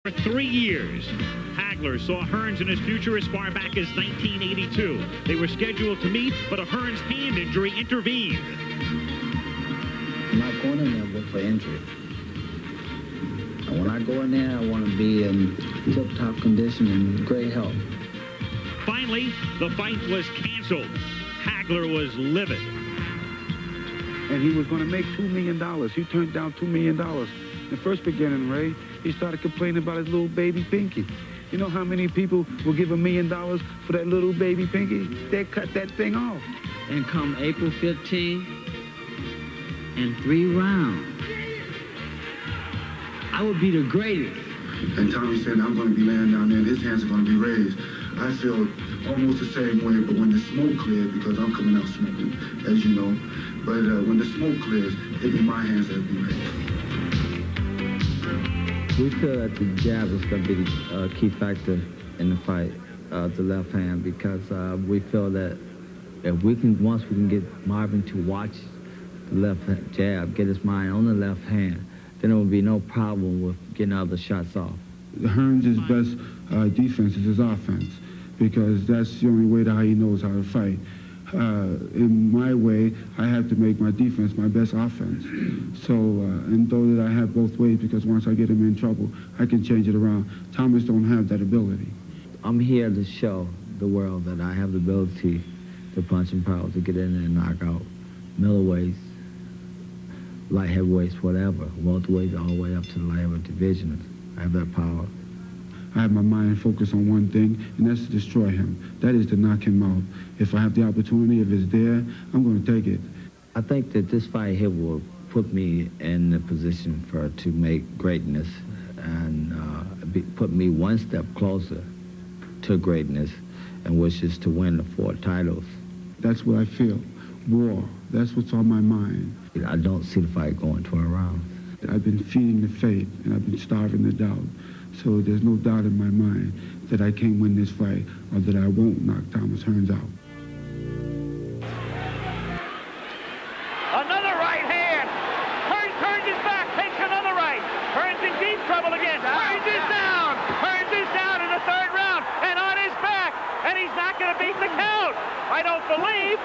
For 3 years, Hagler saw Hearns in his future as far back as 1982. They were scheduled to meet, but a Hearns hand injury intervened. I'm not going in there for injury. And when I go in there, I want to be in tip-top condition and great health. Finally, the fight was canceled. Hagler was livid. And he was going to make $2 million. He turned down $2 million. In the first beginning, Ray, he started complaining about his little baby Pinky. You know how many people will give $1 million for that little baby Pinky? They cut that thing off. And come April 15, in 3 rounds, I would be the greatest. And Tommy said, I'm going to be laying down there and his hands are going to be raised. I feel almost the same way, but when the smoke cleared, because I'm coming out smoking, as you know, but when the smoke clears, it'll be my hands that'll be raised. We feel that the jab is going to be the key factor in the fight, the left hand, because we feel that if we can, once we can get Marvin to watch the left jab, get his mind on the left hand, then there will be no problem with getting other shots off. Hearns' best defense is his offense, because that's the only way that he knows how to fight. In my way, I have to make my defense my best offense. So, and though that I have both ways, because once I get him in trouble, I can change it around. Thomas don't have that ability. I'm here to show the world that I have the ability to punch and power, to get in there and knock out middleweights, light heavyweights, whatever, welterweights, all the way up to the light heavyweight division. I have that power. I have my mind focused on one thing, and that's to destroy him. That is to knock him out. If I have the opportunity, if it's there, I'm going to take it. I think that this fight here will put me in the position to make greatness and put me one step closer to greatness, and which is to win the 4 titles. That's what I feel. War. That's what's on my mind. I don't see the fight going 12 rounds. I've been feeding the faith, and I've been starving the doubt. So there's no doubt in my mind that I can't win this fight, or that I won't knock Thomas Hearns out. Another right hand. Hearns turns his back, takes another right. Hearns in deep trouble again. Hearns is down. Hearns is down in the 3rd round and on his back. And he's not going to beat the count. I don't believe.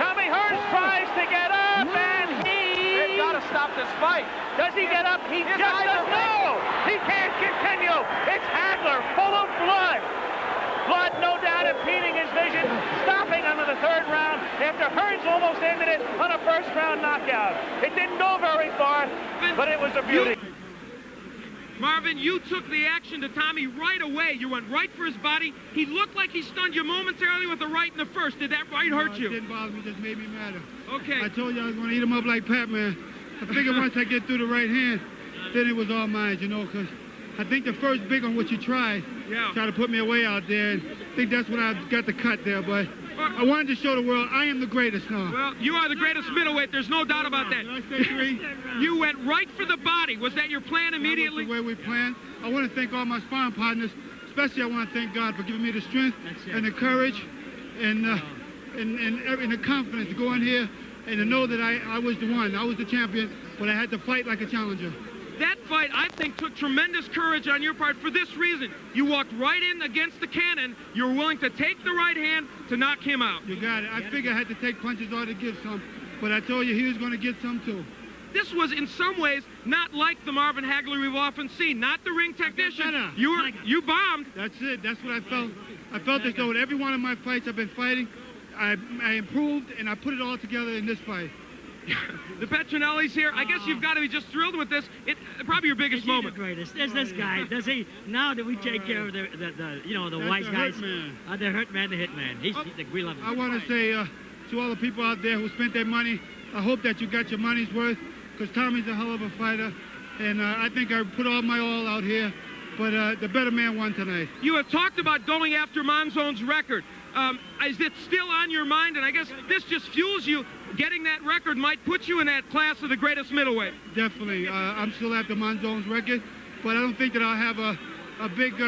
Tommy Hearns tries to get up, and They've got to stop this fight. Does he get up? He just doesn't know. He can't continue. It's Hagler, full of blood. Blood, no doubt, impeding his vision, stopping under the 3rd round after Hearns almost ended it on a 1st-round knockout. It didn't go very far, but it was a beauty. Marvin, you took the action to Tommy right away. You went right for his body. He looked like he stunned you momentarily with the right in the 1st. Did that right hurt you? It didn't bother me, it just made me madder. Okay. I told you I was going to eat him up like Pac-Man. I figured once I get through the right hand, then it was all mine, you know, because I think the first big one, what you tried to put me away out there, and I think that's when I got the cut there, but I wanted to show the world I am the greatest now. Well, you are the greatest middleweight. There's no doubt about that. Did I say 3? You went right for the body. Was that your plan immediately? That was the way we planned. I want to thank all my sparring partners. Especially I want to thank God for giving me the strength and the courage and the confidence to go in here and to know that I was the one. I was the champion, but I had to fight like a challenger. That fight, I think, took tremendous courage on your part for this reason. You walked right in against the cannon. You were willing to take the right hand to knock him out. You got it. I figured I had to take punches or to give some, but I told you he was going to get some too. This was, in some ways, not like the Marvin Hagler we've often seen. Not the ring technician. You bombed. That's it. That's what I felt. I felt as though in every one of my fights I've been fighting, I improved, and I put it all together in this fight. The Petronelli's here. I guess you've got to be just thrilled with this. Probably your biggest moment. The greatest. There's this guy. Does he? Now that we take care of the wise guys, the hurt man, the hit man. We love him. I want to say to all the people out there who spent their money, I hope that you got your money's worth, because Tommy's a hell of a fighter, and I think I put all my all out here. But the better man won tonight. You have talked about going after Monzone's record. Is it still on your mind? And I guess this just fuels you. Getting that record might put you in that class of the greatest middleweight. Definitely. I'm still after Monzone's record, but I don't think that I'll have a big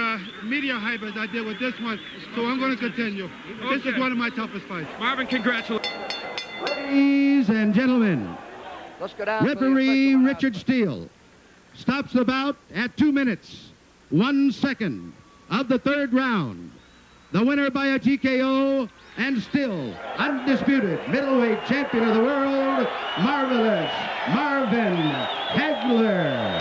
media hype as I did with this one, so I'm going to continue. Okay. This is one of my toughest fights. Marvin, congratulations. Ladies and gentlemen, referee Richard Steele stops the bout at 2 minutes, 1 second of the third round. The winner by a TKO and still undisputed middleweight champion of the world, Marvelous Marvin Hagler.